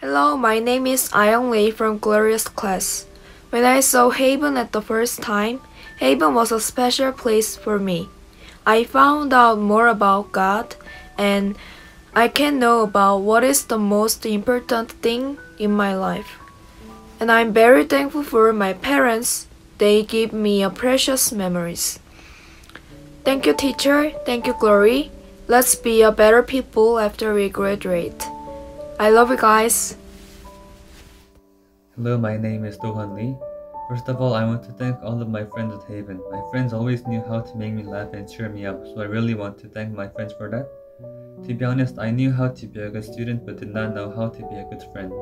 Hello, my name is hyeong from Glorious class. When I saw Haven at the first time, Haven was a special place for me. I found out more about God and I can know about what is the most important thing in my life. And I'm very thankful for my parents. They give me a precious memories. Thank you, teacher. Thank you, Glory. Let's be a better people after we graduate. I love you guys. Hello, my name is Do-Hwan Lee. First of all, I want to thank all of my friends at Haven. My friends always knew how to make me laugh and cheer me up, so I really want to thank my friends for that. To be honest, I knew how to be a good student but did not know how to be a good friend.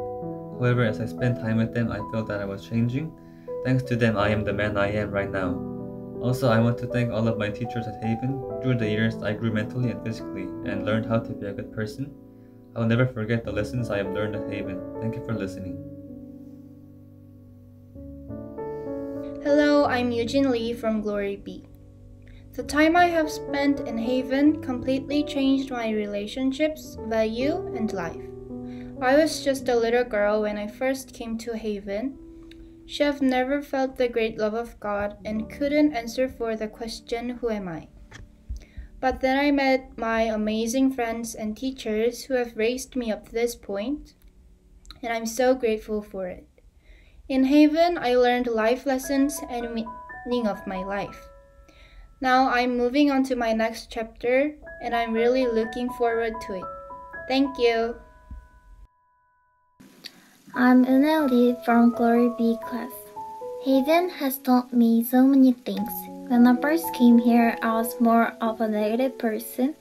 However, as I spent time with them, I felt that I was changing. Thanks to them, I am the man I am right now. Also, I want to thank all of my teachers at Haven. Through the years, I grew mentally and physically and learned how to be a good person. I'll never forget the lessons I have learned at Haven. Thank you for listening. Hello, I'm Eugene Lee from Glory B. The time I have spent in Haven completely changed my relationships, value, and life. I was just a little girl when I first came to Haven. She have never felt the great love of God and couldn't answer for the question, who am I? But then I met my amazing friends and teachers who have raised me up to this point, and I'm so grateful for it. In Haven, I learned life lessons and meaning of my life. Now I'm moving on to my next chapter, and I'm really looking forward to it. Thank you. I'm Una Lee from Glory B class. Haven has taught me so many things. When I first came here, I was more of a negative person,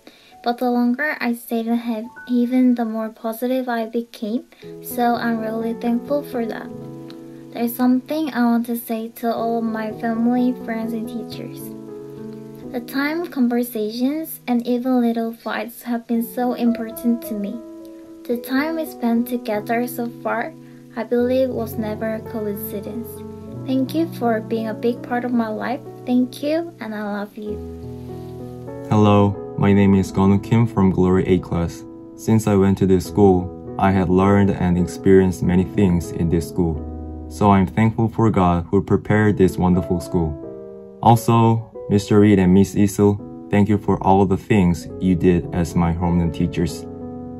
but the longer I stayed in Haven, the more positive I became, so I'm really thankful for that. There's something I want to say to all of my family, friends, and teachers. The time conversations and even little fights have been so important to me. The time we spent together so far, I believe was never a coincidence. Thank you for being a big part of my life. Thank you, and I love you. Hello, my name is Gonu Kim from Glory A class. Since I went to this school, I had learned and experienced many things in this school. So I'm thankful for God who prepared this wonderful school. Also, Mr. Reed and Miss Isel, thank you for all the things you did as my homeroom teachers.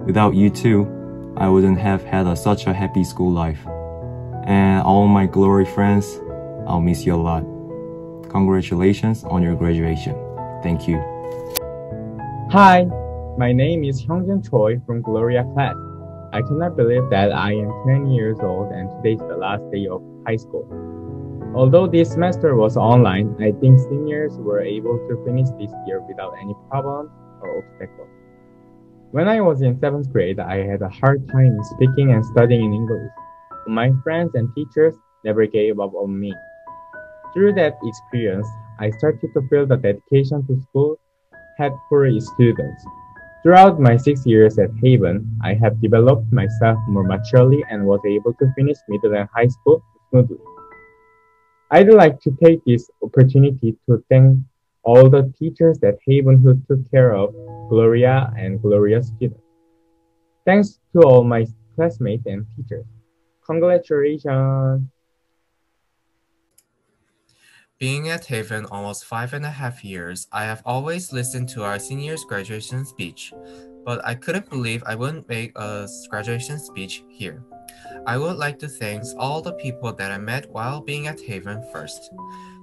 Without you two, I wouldn't have had such a happy school life. And all my Glory friends, I'll miss you a lot. Congratulations on your graduation. Thank you. Hi, my name is Hyunjin Choi from Gloria class. I cannot believe that I am 10 years old and today is the last day of high school. Although this semester was online, I think seniors were able to finish this year without any problems or obstacles. When I was in 7th grade, I had a hard time speaking and studying in English. My friends and teachers never gave up on me. Through that experience, I started to feel the dedication to school had for its students. Throughout my 6 years at Haven, I have developed myself more maturely and was able to finish middle and high school smoothly. I'd like to take this opportunity to thank all the teachers at Haven who took care of Gloria and Gloria's students. Thanks to all my classmates and teachers. Congratulations! Being at Haven almost 5.5 years, I have always listened to our seniors' graduation speech, but I couldn't believe I wouldn't make a graduation speech here. I would like to thank all the people that I met while being at Haven first.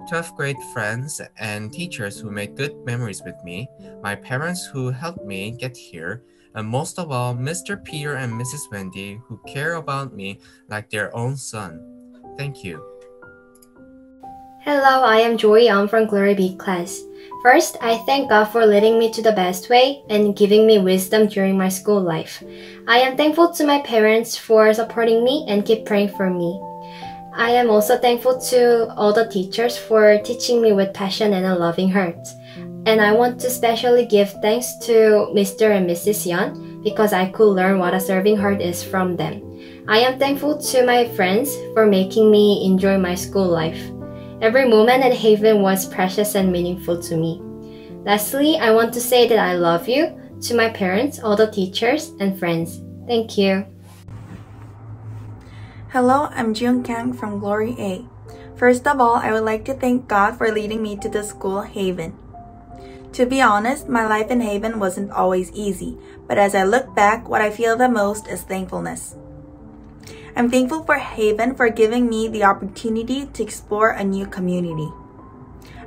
To have great friends and teachers who made good memories with me, my parents who helped me get here, and most of all, Mr. Peter and Mrs. Wendy who care about me like their own son. Thank you. Hello, I am Joy. I'm from Glory B class. First, I thank God for leading me to the best way and giving me wisdom during my school life. I am thankful to my parents for supporting me and keep praying for me. I am also thankful to all the teachers for teaching me with passion and a loving heart. And I want to especially give thanks to Mr. and Mrs. Yeon because I could learn what a serving heart is from them. I am thankful to my friends for making me enjoy my school life. Every moment at Haven was precious and meaningful to me. Lastly, I want to say that I love you, to my parents, all the teachers, and friends. Thank you. Hello, my name is Kwak. I cannot believe that I am 10 years old and today is the last day of high school. So I'm thankful for God who prepared this wonderful school. Without you two, I wouldn't have had such a happy school life. Hello, I'm Kang from Glory A. First of all, I would like to thank God for leading me to the school Haven. To be honest, my life in Haven wasn't always easy, but as I look back, what I feel the most is thankfulness. I'm thankful for Haven for giving me the opportunity to explore a new community.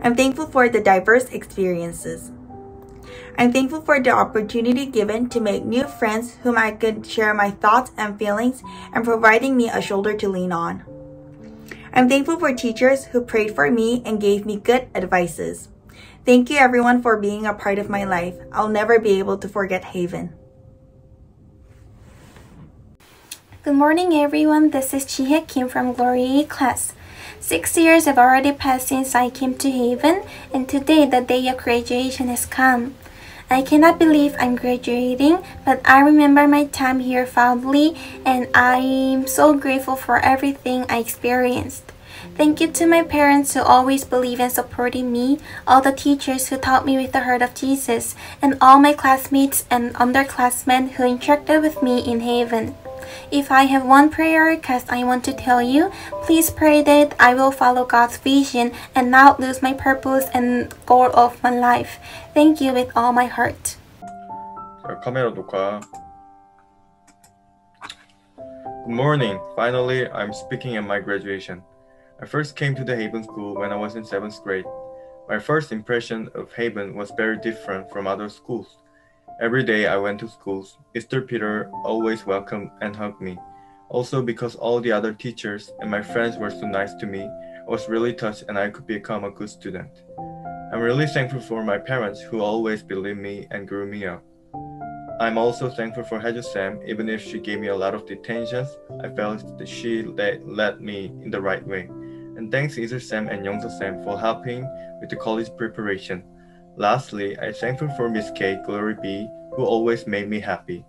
I'm thankful for the diverse experiences. I'm thankful for the opportunity given to make new friends whom I could share my thoughts and feelings and providing me a shoulder to lean on. I'm thankful for teachers who prayed for me and gave me good advices. Thank you everyone for being a part of my life. I'll never be able to forget Haven. Good morning everyone, this is Kim from Glory A class. 6 years have already passed since I came to Haven, and today the day of graduation has come. I cannot believe I'm graduating, but I remember my time here fondly, and I'm so grateful for everything I experienced. Thank you to my parents who always believe in supporting me, all the teachers who taught me with the heart of Jesus, and all my classmates and underclassmen who interacted with me in Haven. If I have one prayer request I want to tell you, please pray that I will follow God's vision and not lose my purpose and goal of my life. Thank you with all my heart. 자, 카메라 녹화. Good morning. Finally, I'm speaking at my graduation. I first came to the Haven School when I was in 7th grade. My first impression of Haven was very different from other schools. Every day I went to schools, Mr. Peter always welcomed and hugged me. Also because all the other teachers and my friends were so nice to me, I was really touched and I could become a good student. I'm really thankful for my parents who always believed me and grew me up. I'm also thankful for Hyun, even if she gave me a lot of detentions, I felt that she led me in the right way. And thanks Iser Sam and Young Sam for helping with the college preparation. Lastly, I'm thankful for Miss K, Glory B, who always made me happy.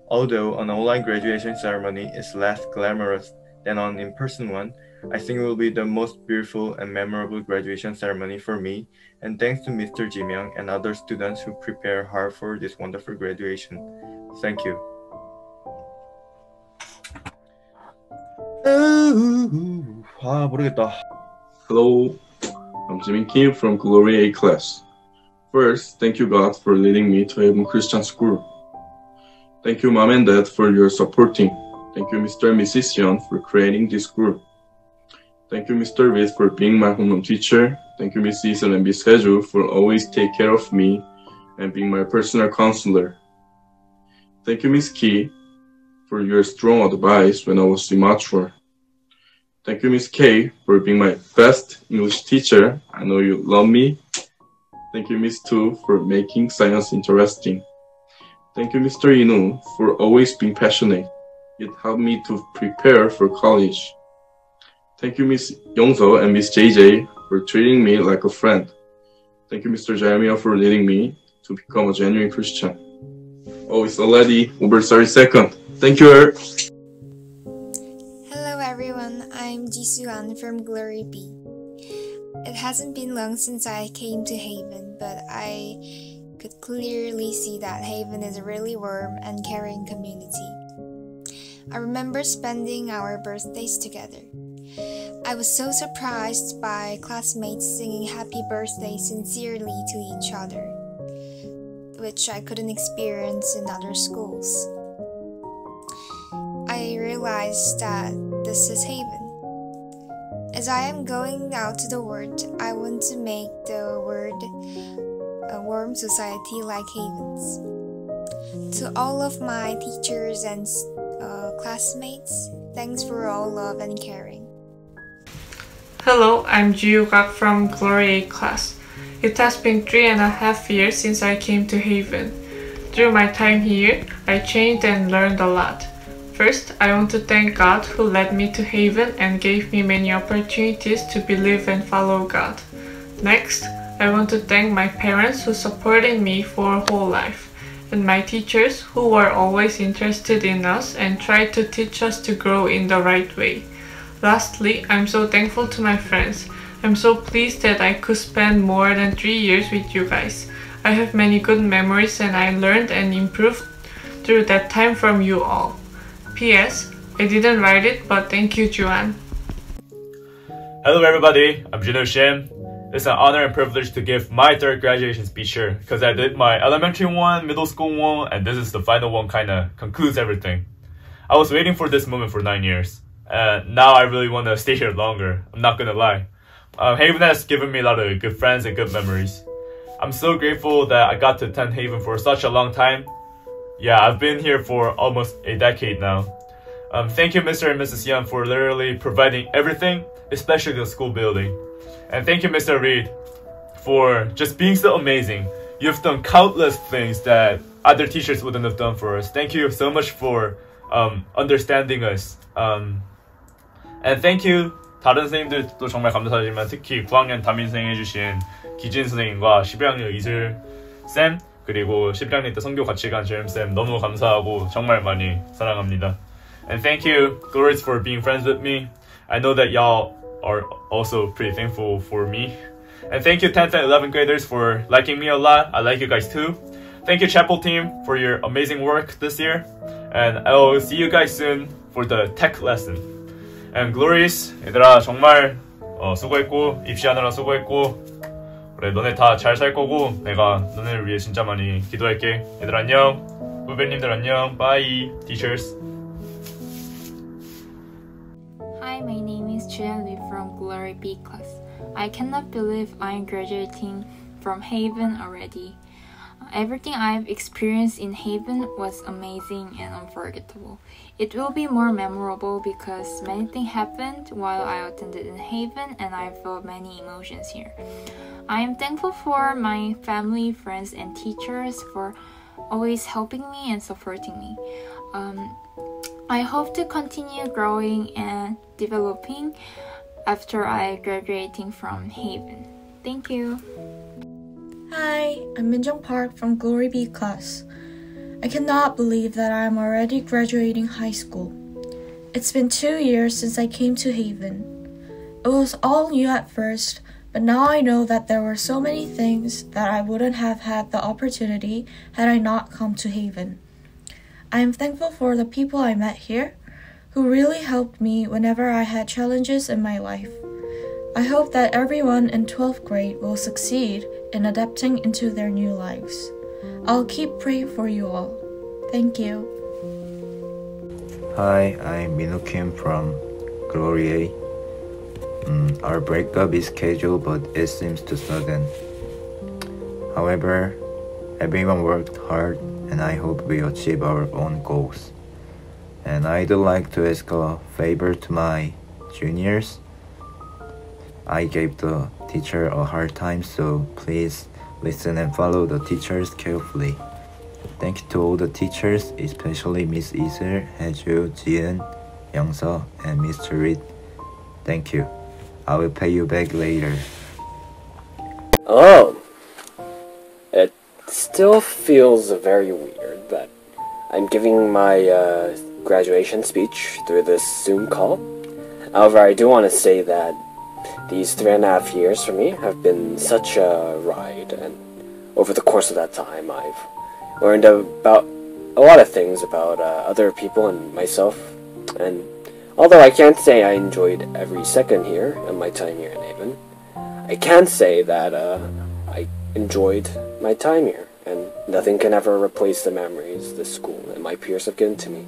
Although an online graduation ceremony is less glamorous than an in-person one, I think it will be the most beautiful and memorable graduation ceremony for me, and thanks to Mr. Ji Myung and other students who prepare hard for this wonderful graduation. Thank you. 모르겠다. Hello, I'm Jimin Kim from Glory A class. First, thank you God for leading me to Haven Christian School. Thank you Mom and Dad for your supporting. Thank you Mr. and Mrs. Yeon for creating this school. Thank you Mr. Witt for being my homeroom teacher. Thank you Miss Isel and Miss Heju for always take care of me and being my personal counselor. Thank you Miss Ki for your strong advice when I was immature. Thank you Miss K for being my best English teacher. I know you love me. Thank you Miss Tu for making science interesting. Thank you Mr. Inu for always being passionate. It helped me to prepare for college. Thank you Miss Yongso and Miss JJ for treating me like a friend. Thank you Mr. Jeremiah for leading me to become a genuine Christian. Oh, it's already over 30 seconds. Thank you all. Hello everyone, I'm Jisoo-an from Glory B. It hasn't been long since I came to Haven, but I could clearly see that Haven is a really warm and caring community. I remember spending our birthdays together. I was so surprised by classmates singing happy birthday sincerely to each other, which I couldn't experience in other schools. I realized that this is Haven. As I am going out to the world, I want to make the world a warm society like Haven's. To all of my teachers and classmates, thanks for all love and caring. Hello, I'm Jung from Glory A class. It has been 3.5 years since I came to Haven. Through my time here, I changed and learned a lot. First, I want to thank God who led me to Haven and gave me many opportunities to believe and follow God. Next, I want to thank my parents who supported me for a whole life, and my teachers who were always interested in us and tried to teach us to grow in the right way. Lastly, I'm so thankful to my friends. I'm so pleased that I could spend more than 3 years with you guys. I have many good memories and I learned and improved through that time from you all. P.S. I didn't write it, but thank you, Juan. Hello everybody, I'm shim. It's an honor and privilege to give my third graduation speech here, because I did my elementary one, middle school one, and this is the final one, kinda concludes everything. I was waiting for this moment for 9 years, and now I really want to stay here longer, I'm not gonna lie. Haven has given me a lot of good friends and good memories. I'm so grateful that I got to attend Haven for such a long time. Yeah, I've been here for almost a decade now. Thank you Mr. and Mrs. Young for literally providing everything, especially the school building. And thank you Mr. Reed for just being so amazing. You've done countless things that other teachers wouldn't have done for us. Thank you so much for understanding us. And thank you 다른 선생님들도 정말 감사하지만 특히 9학년 담임선생 해주신 기진 선생님과 11학년 이슬쌤 그리고 11학년 때 성교 같이 간 재림쌤 너무 감사하고 정말 많이 사랑합니다. And thank you, Glorious, for being friends with me. I know that y'all are also pretty thankful for me. And thank you 10th and 11th graders for liking me a lot. I like you guys too. Thank you Chapel team for your amazing work this year. And I'll see you guys soon for the tech lesson. And Glorious, 얘들아 정말 수고했고 입시하느라 수고했고 그래 너네 다 잘 살 거고 내가 너네를 위해 진짜 많이 기도할게. 얘들 안녕. 후배님들 안녕. Bye, teachers. Hi, my name is Lee from Glory B class. I cannot believe I'm graduating from Haven already. Everything I've experienced in Haven was amazing and unforgettable. It will be more memorable because many things happened while I attended in Haven and I felt many emotions here. I am thankful for my family, friends, and teachers for always helping me and supporting me. I hope to continue growing and developing after I graduating from Haven. Thank you. Hi, I'm Minjung Park from Glory B class. I cannot believe that I am already graduating high school. It's been 2 years since I came to Haven. It was all new at first, but now I know that there were so many things that I wouldn't have had the opportunity had I not come to Haven. I am thankful for the people I met here, who really helped me whenever I had challenges in my life. I hope that everyone in 12th grade will succeed in adapting into their new lives. I'll keep praying for you all. Thank you. Hi, I'm Minho Kim from Glory A. Our breakup is scheduled, but it seems too sudden. However, everyone worked hard, and I hope we achieve our own goals. And I'd like to ask a favor to my juniors. I gave the teacher a hard time, so please listen and follow the teachers carefully. Thank you to all the teachers, especially Miss Isel, Haeju, Jiun, Youngso, and Mr. Reed. Thank you. I will pay you back later. Oh, it still feels very weird that I'm giving my graduation speech through this Zoom call. However, I do want to say that these 3.5 years for me have been such a ride, and over the course of that time I've learned about a lot of things about other people and myself, and although I can't say I enjoyed every second here and my time here in Haven, I can say that I enjoyed my time here, and nothing can ever replace the memories this school and my peers have given to me.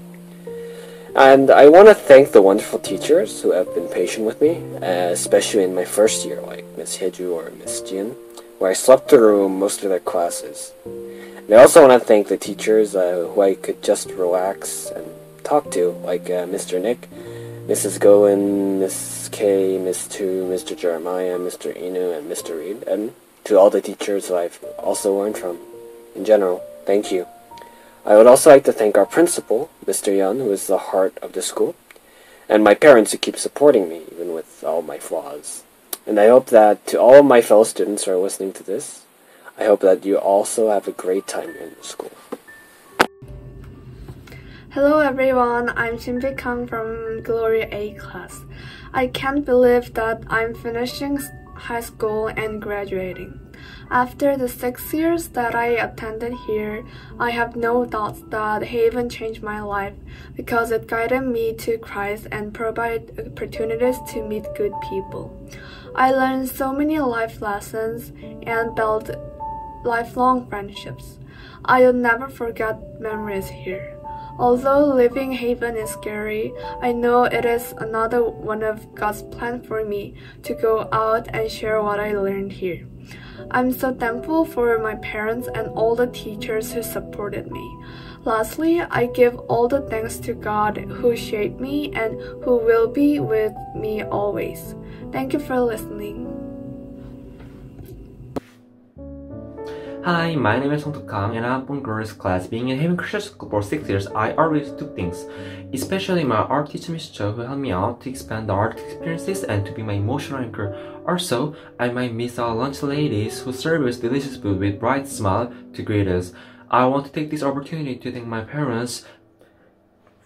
And I want to thank the wonderful teachers who have been patient with me, especially in my first year, like Miss Haeju or Miss Jin, where I slept through most of their classes. And I also want to thank the teachers who I could just relax and talk to, like Mr. Nick, Mrs. Goen, Miss K, Miss Tu, Mr. Jeremiah, Mr. Inu, and Mr. Reed, and to all the teachers who I've also learned from. In general, thank you. I would also like to thank our principal, Mr. Yoon, who is the heart of the school, and my parents who keep supporting me, even with all my flaws. And I hope that to all of my fellow students who are listening to this, I hope that you also have a great time in the school. Hello everyone, I'm Kang from Glory A class. I can't believe that I'm finishing high school and graduating. After the 6 years that I attended here, I have no doubts that Haven changed my life because it guided me to Christ and provided opportunities to meet good people. I learned so many life lessons and built lifelong friendships. I will never forget memories here. Although leaving Haven is scary, I know it is another one of God's plan for me to go out and share what I learned here. I'm so thankful for my parents and all the teachers who supported me. Lastly, I give all the thanks to God who shaped me and who will be with me always. Thank you for listening. Hi, my name is Kang and I'm from girls class. Being in Haven Christian School for 6 years, I always took things, especially my art teacher Miss Cho, who helped me out to expand the art experiences and to be my emotional anchor. Also, I might miss our lunch ladies who serve us delicious food with bright smile to greet us. I want to take this opportunity to thank my parents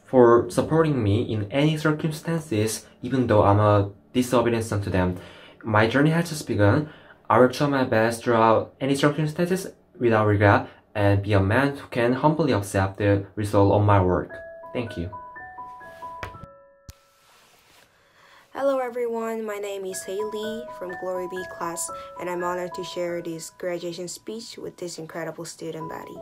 for supporting me in any circumstances, even though I'm a disobedient son to them. My journey has just begun. I will try my best throughout any circumstances without regret and be a man who can humbly accept the result of my work. Thank you. Hello everyone, my name is Hailey from Glory B class and I'm honored to share this graduation speech with this incredible student body.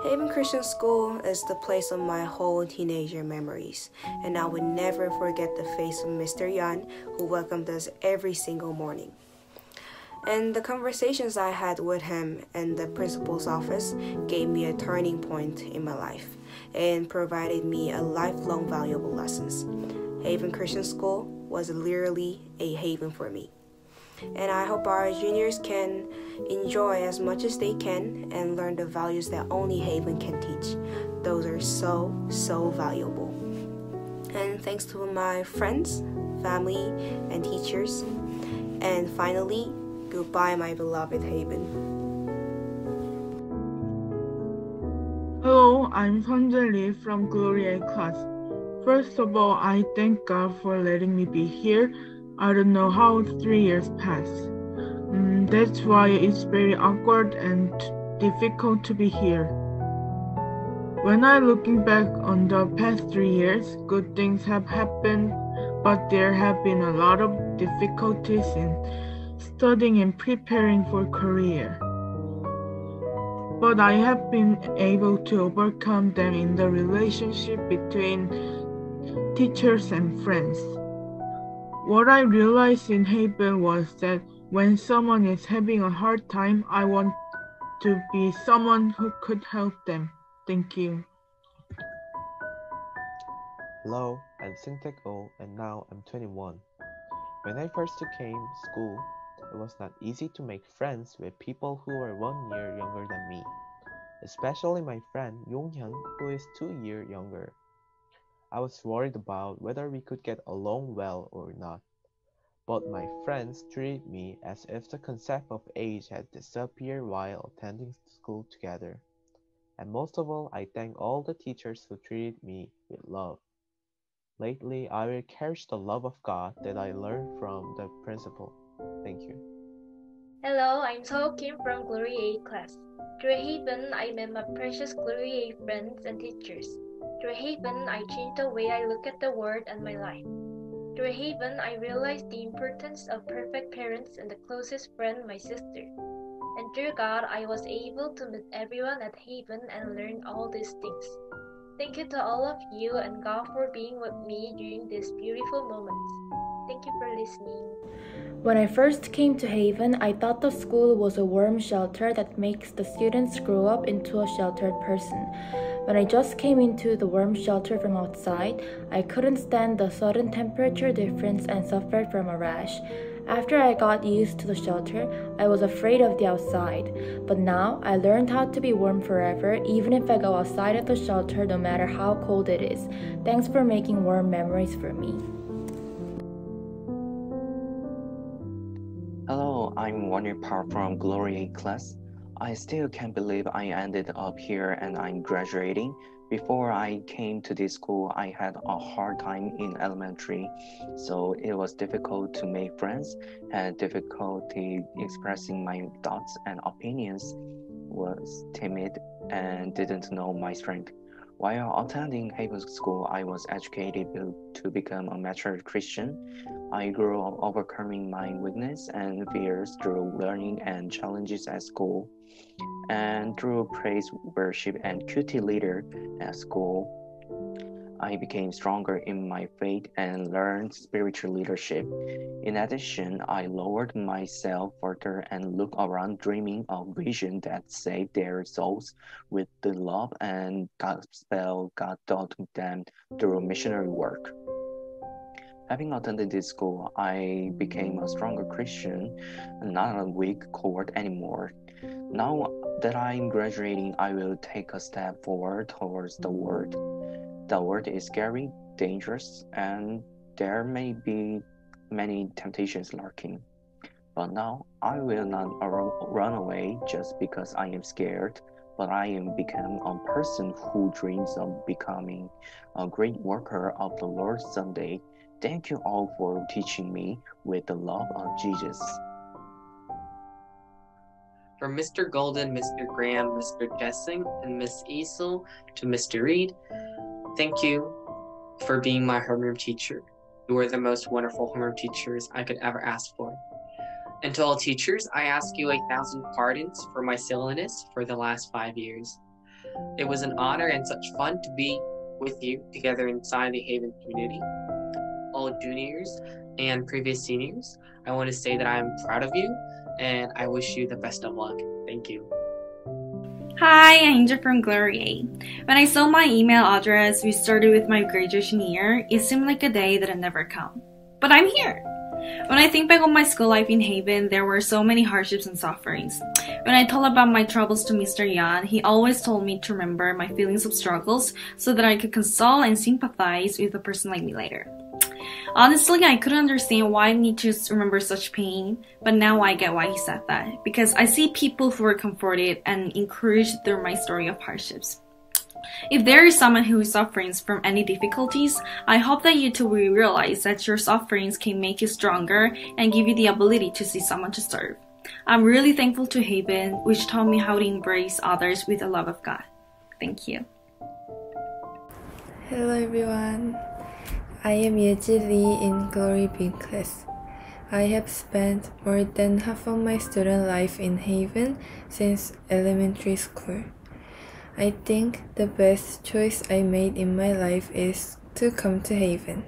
Haven Christian School is the place of my whole teenager memories, and I will never forget the face of Mr. Yoon, who welcomed us every single morning. And the conversations I had with him in the principal's office gave me a turning point in my life and provided me a lifelong valuable lessons. Haven Christian School was literally a haven for me. And I hope our juniors can enjoy as much as they can and learn the values that only Haven can teach. Those are so valuable. And thanks to my friends, family, and teachers. And finally, goodbye, my beloved Haven. Hello, I'm Hyunjin Lee from Glory A class. First of all, I thank God for letting me be here. I don't know how 3 years passed. That's why it's very awkward and difficult to be here. When I'm looking back on the past 3 years, good things have happened, but there have been a lot of difficulties in studying and preparing for career. But I have been able to overcome them in the relationship between teachers and friends. What I realized in Haven was that when someone is having a hard time, I want to be someone who could help them. Thank you. Hello, I'm Syntac O and now I'm 21. When I first came to school, it was not easy to make friends with people who were 1 year younger than me, especially my friend Yong, who is 2 years younger. I was worried about whether we could get along well or not, but my friends treated me as if the concept of age had disappeared while attending school together. And most of all, I thank all the teachers who treated me with love. Lately, I will cherish the love of God that I learned from the principal. Thank you. Hello, I'm So Kim from Glory A class. Through Haven, I met my precious Glory A friends and teachers. Through Haven, I changed the way I look at the world and my life. Through Haven, I realized the importance of perfect parents and the closest friend, my sister. And through God, I was able to meet everyone at Haven and learn all these things. Thank you to all of you and God for being with me during these beautiful moments. Thank you for listening. When I first came to Haven, I thought the school was a warm shelter that makes the students grow up into a sheltered person. When I just came into the warm shelter from outside, I couldn't stand the sudden temperature difference and suffered from a rash. After I got used to the shelter, I was afraid of the outside. But now, I learned how to be warm forever, even if I go outside of the shelter no matter how cold it is. Thanks for making warm memories for me. Hello, I'm Wonder Park from Glory A class. I still can't believe I ended up here and I'm graduating, Before I came to this school, I had a hard time in elementary, so it was difficult to make friends, had difficulty expressing my thoughts and opinions, was timid, and didn't know my strength. While attending Haven School, I was educated to become a mature Christian. I grew up overcoming my weakness and fears through learning and challenges at school. And through praise, worship, and QT leader at school, I became stronger in my faith and learned spiritual leadership. In addition, I lowered myself further and looked around dreaming of vision that saved their souls with the love and gospel God taught them through missionary work. Having attended this school, I became a stronger Christian, not a weak coward anymore. Now that I'm graduating, I will take a step forward towards the world. The world is scary, dangerous, and there may be many temptations lurking. But now I will not run away just because I am scared, but I am become a person who dreams of becoming a great worker of the Lord someday. Thank you all for teaching me with the love of Jesus. From Mr. Golden, Mr. Graham, Mr. Jessing, and Miss Easel to Mr. Reed, thank you for being my homeroom teacher. You were the most wonderful homeroom teachers I could ever ask for. And to all teachers, I ask you 1,000 pardons for my silliness for the last 5 years. It was an honor and such fun to be with you together inside the Haven community. All juniors and previous seniors, I want to say that I'm proud of you and I wish you the best of luck. Thank you. Hi, I'm Hyunjin from Glory A. When I saw my email address, we started with my graduation year, it seemed like a day that had never come. But I'm here! When I think back on my school life in Haven, there were so many hardships and sufferings. When I told about my troubles to Mr. Yoon, he always told me to remember my feelings of struggles so that I could console and sympathize with a person like me later. Honestly, I couldn't understand why I need to remember such pain, but now I get why he said that, because I see people who are comforted and encouraged through my story of hardships. If there is someone who is suffering from any difficulties, I hope that you too will realize that your sufferings can make you stronger and give you the ability to see someone to serve. I'm really thankful to Haven, which taught me how to embrace others with the love of God. Thank you. Hello everyone. I am Yeji Lee in Glory B class. I have spent more than half of my student life in Haven since elementary school. I think the best choice I made in my life is to come to Haven.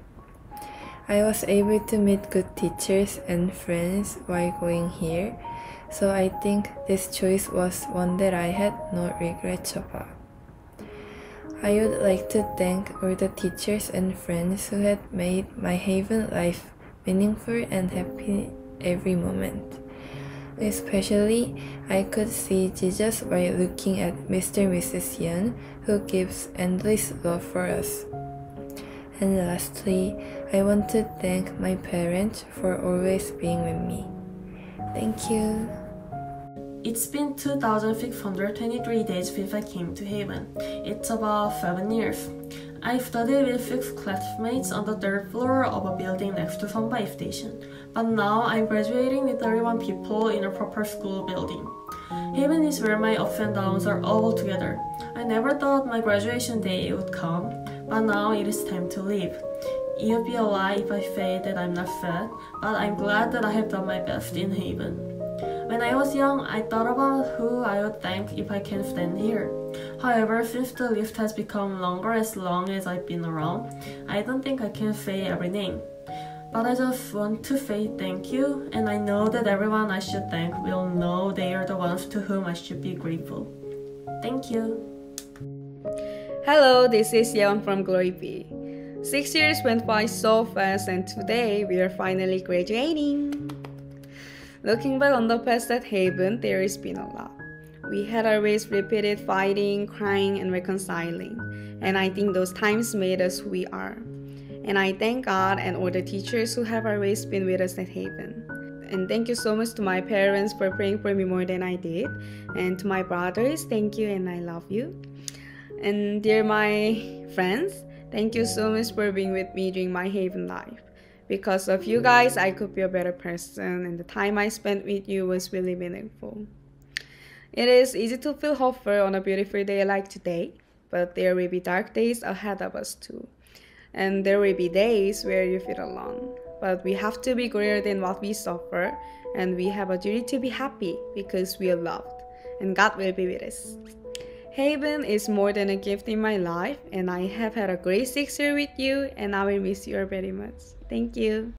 I was able to meet good teachers and friends while going here, so I think this choice was one that I had no regrets about. I would like to thank all the teachers and friends who had made my Haven life meaningful and happy every moment. Especially, I could see Jesus while looking at Mr. and Mrs. Yeon, who gives endless love for us. And lastly, I want to thank my parents for always being with me. Thank you. It's been 2,623 days since I came to Haven. It's about 7 years. I studied with 6 classmates on the 3rd floor of a building next to Sunbai Station. But now I'm graduating with 31 people in a proper school building. Haven is where my ups and downs are all together. I never thought my graduation day would come, but now it is time to leave. It would be a lie if I say that I'm not sad, but I'm glad that I have done my best in Haven. When I was young, I thought about who I would thank if I can stand here. However, since the list has become longer as long as I've been around, I don't think I can say every name. But I just want to say thank you, and I know that everyone I should thank will know they are the ones to whom I should be grateful. Thank you. Hello, this is Yeon from Glory B. 6 years went by so fast, and today we are finally graduating. Looking back on the past at Haven, there has been a lot. We had always repeated fighting, crying, and reconciling, and I think those times made us who we are. And I thank God and all the teachers who have always been with us at Haven. And thank you so much to my parents for praying for me more than I did. And to my brothers, thank you and I love you. And dear my friends, thank you so much for being with me during my Haven life. Because of you guys, I could be a better person, and the time I spent with you was really meaningful. It is easy to feel hopeful on a beautiful day like today, but there will be dark days ahead of us too. And there will be days where you feel alone. But we have to be greater than what we suffer, and we have a duty to be happy because we are loved, and God will be with us. Haven is more than a gift in my life, and I have had a great 6 years with you, and I will miss you very much. Thank you.